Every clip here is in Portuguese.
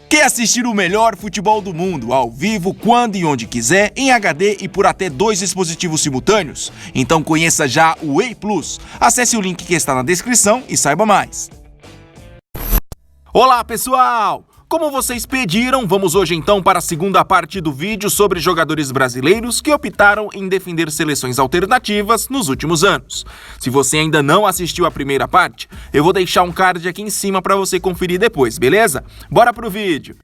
Quer assistir o melhor futebol do mundo, ao vivo, quando e onde quiser, em HD e por até 2 dispositivos simultâneos? Então conheça já o Whey Plus. Acesse o link que está na descrição e saiba mais. Olá, pessoal! Como vocês pediram, vamos hoje então para a segunda parte do vídeo sobre jogadores brasileiros que optaram em defender seleções alternativas nos últimos anos. Se você ainda não assistiu a primeira parte, eu vou deixar um card aqui em cima para você conferir depois, beleza? Bora pro vídeo!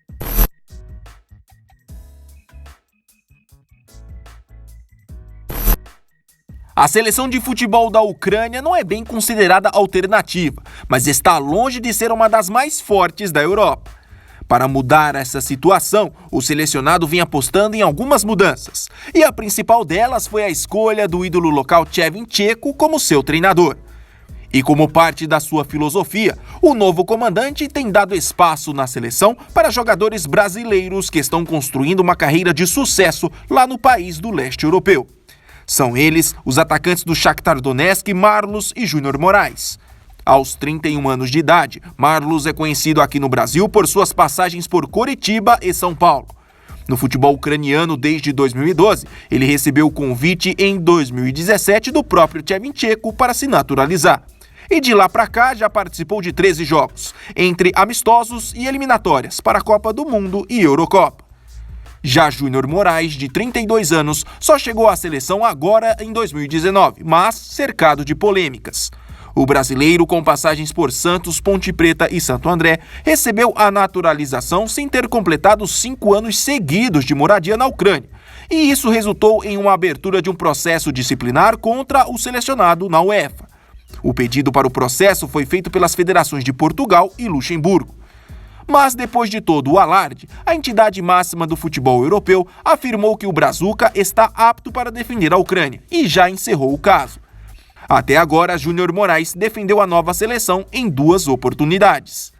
A seleção de futebol da Ucrânia não é bem considerada alternativa, mas está longe de ser uma das mais fortes da Europa. Para mudar essa situação, o selecionado vinha apostando em algumas mudanças, e a principal delas foi a escolha do ídolo local Shevchenko como seu treinador. E como parte da sua filosofia, o novo comandante tem dado espaço na seleção para jogadores brasileiros que estão construindo uma carreira de sucesso lá no país do leste europeu. São eles os atacantes do Shakhtar Donetsk, Marlos e Júnior Moraes. Aos 31 anos de idade, Marlos é conhecido aqui no Brasil por suas passagens por Coritiba e São Paulo. No futebol ucraniano desde 2012, ele recebeu o convite em 2017 do próprio Shevchenko para se naturalizar. E de lá para cá já participou de 13 jogos, entre amistosos e eliminatórias para a Copa do Mundo e Eurocopa. Já Júnior Moraes, de 32 anos, só chegou à seleção agora em 2019, mas cercado de polêmicas. O brasileiro, com passagens por Santos, Ponte Preta e Santo André, recebeu a naturalização sem ter completado 5 anos seguidos de moradia na Ucrânia. E isso resultou em uma abertura de um processo disciplinar contra o selecionado na UEFA. O pedido para o processo foi feito pelas federações de Portugal e Luxemburgo. Mas depois de todo o alarde, a entidade máxima do futebol europeu afirmou que o Brazuca está apto para defender a Ucrânia e já encerrou o caso. Até agora, Júnior Moraes defendeu a nova seleção em 2 oportunidades.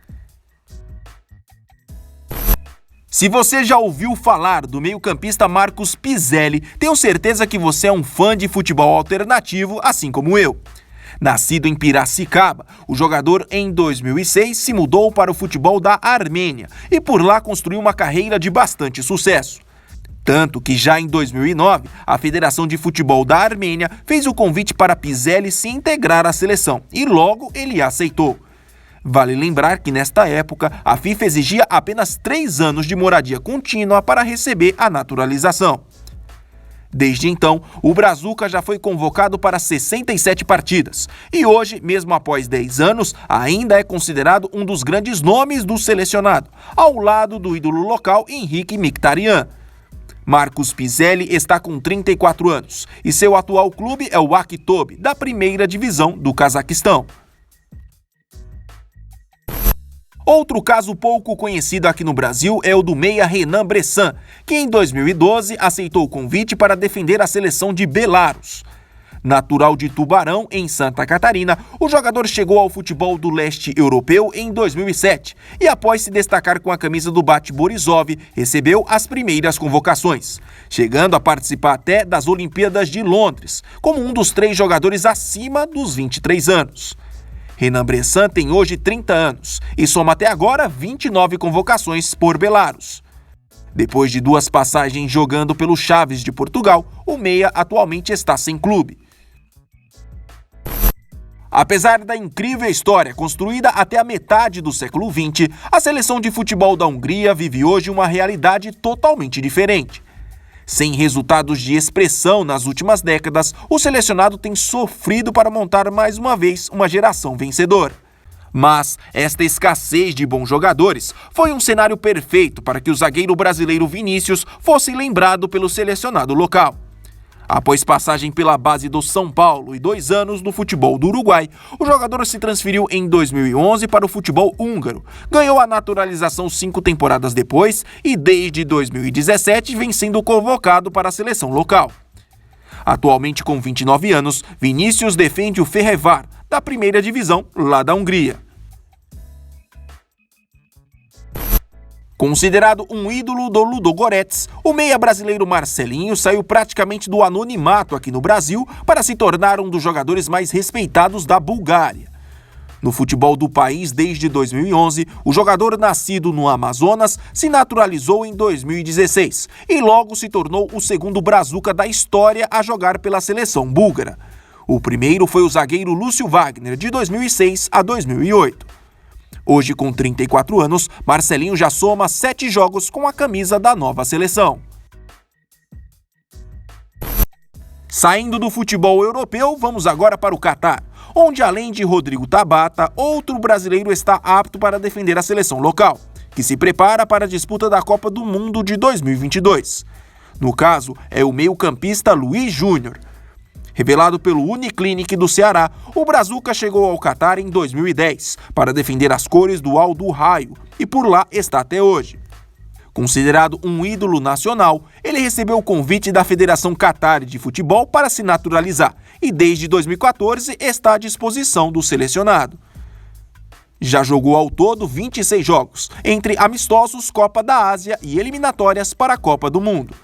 Se você já ouviu falar do meio-campista Marcos Piselli, tenho certeza que você é um fã de futebol alternativo, assim como eu. Nascido em Piracicaba, o jogador em 2006 se mudou para o futebol da Armênia e por lá construiu uma carreira de bastante sucesso. Tanto que já em 2009, a Federação de Futebol da Armênia fez o convite para Piselli se integrar à seleção e logo ele aceitou. Vale lembrar que nesta época, a FIFA exigia apenas 3 anos de moradia contínua para receber a naturalização. Desde então, o Brazuca já foi convocado para 67 partidas e hoje, mesmo após 10 anos, ainda é considerado um dos grandes nomes do selecionado, ao lado do ídolo local Henrique Mkhitaryan. Marcos Piselli está com 34 anos e seu atual clube é o Akhtob, da primeira divisão do Cazaquistão. Outro caso pouco conhecido aqui no Brasil é o do meia Renan Bressan, que em 2012 aceitou o convite para defender a seleção de Belarus. Natural de Tubarão, em Santa Catarina, o jogador chegou ao futebol do leste europeu em 2007 e, após se destacar com a camisa do Bate Borisov, recebeu as primeiras convocações, chegando a participar até das Olimpíadas de Londres, como um dos 3 jogadores acima dos 23 anos. Renan Bressan tem hoje 30 anos e soma até agora 29 convocações por Belarus. Depois de 2 passagens jogando pelo Chaves de Portugal, o meia atualmente está sem clube. Apesar da incrível história construída até a metade do século XX, a seleção de futebol da Hungria vive hoje uma realidade totalmente diferente. Sem resultados de expressão nas últimas décadas, o selecionado tem sofrido para montar mais uma vez uma geração vencedora. Mas esta escassez de bons jogadores foi um cenário perfeito para que o zagueiro brasileiro Vinícius fosse lembrado pelo selecionado local. Após passagem pela base do São Paulo e 2 anos no futebol do Uruguai, o jogador se transferiu em 2011 para o futebol húngaro, ganhou a naturalização 5 temporadas depois e desde 2017 vem sendo convocado para a seleção local. Atualmente com 29 anos, Vinícius defende o Fehérvár, da primeira divisão lá da Hungria. Considerado um ídolo do Ludogorets, o meia brasileiro Marcelinho saiu praticamente do anonimato aqui no Brasil para se tornar um dos jogadores mais respeitados da Bulgária. No futebol do país desde 2011, o jogador nascido no Amazonas se naturalizou em 2016 e logo se tornou o segundo brazuca da história a jogar pela seleção búlgara. O primeiro foi o zagueiro Lúcio Wagner, de 2006 a 2008. Hoje, com 34 anos, Marcelinho já soma 7 jogos com a camisa da nova seleção. Saindo do futebol europeu, vamos agora para o Catar, onde além de Rodrigo Tabata, outro brasileiro está apto para defender a seleção local, que se prepara para a disputa da Copa do Mundo de 2022. No caso, é o meio-campista Luiz Júnior. Revelado pelo Uniclinic do Ceará, o brazuca chegou ao Catar em 2010 para defender as cores do Al Raio e por lá está até hoje. Considerado um ídolo nacional, ele recebeu o convite da Federação Catar de Futebol para se naturalizar e desde 2014 está à disposição do selecionado. Já jogou ao todo 26 jogos, entre amistosos, Copa da Ásia e eliminatórias para a Copa do Mundo.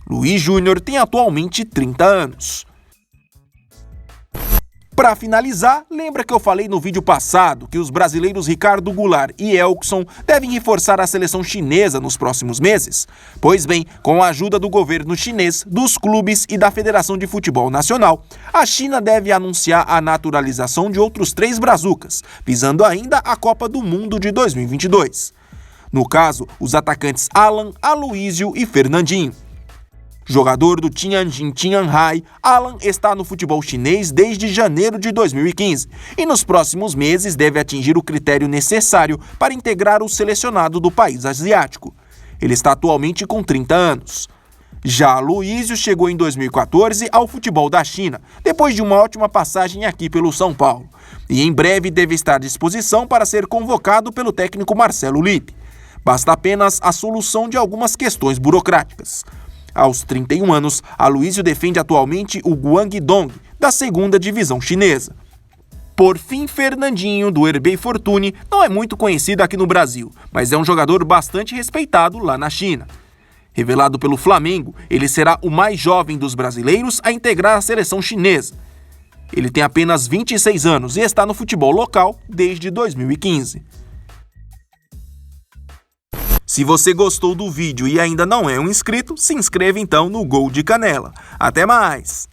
Luiz Júnior tem atualmente 30 anos. Para finalizar, lembra que eu falei no vídeo passado que os brasileiros Ricardo Goulart e Elkson devem reforçar a seleção chinesa nos próximos meses? Pois bem, com a ajuda do governo chinês, dos clubes e da Federação de Futebol Nacional, a China deve anunciar a naturalização de outros 3 brazucas, visando ainda a Copa do Mundo de 2022. No caso, os atacantes Alan, Aloísio e Fernandinho. Jogador do Tianjin Tianhai, Alan está no futebol chinês desde janeiro de 2015 e nos próximos meses deve atingir o critério necessário para integrar o selecionado do país asiático. Ele está atualmente com 30 anos. Já Aloísio chegou em 2014 ao futebol da China, depois de uma ótima passagem aqui pelo São Paulo, e em breve deve estar à disposição para ser convocado pelo técnico Marcelo Lippe. Basta apenas a solução de algumas questões burocráticas. Aos 31 anos, Aloísio defende atualmente o Guangdong, da 2ª divisão chinesa. Por fim, Fernandinho, do Herbey Fortune, não é muito conhecido aqui no Brasil, mas é um jogador bastante respeitado lá na China. Revelado pelo Flamengo, ele será o mais jovem dos brasileiros a integrar a seleção chinesa. Ele tem apenas 26 anos e está no futebol local desde 2015. Se você gostou do vídeo e ainda não é um inscrito, se inscreva então no Gol de Canela. Até mais!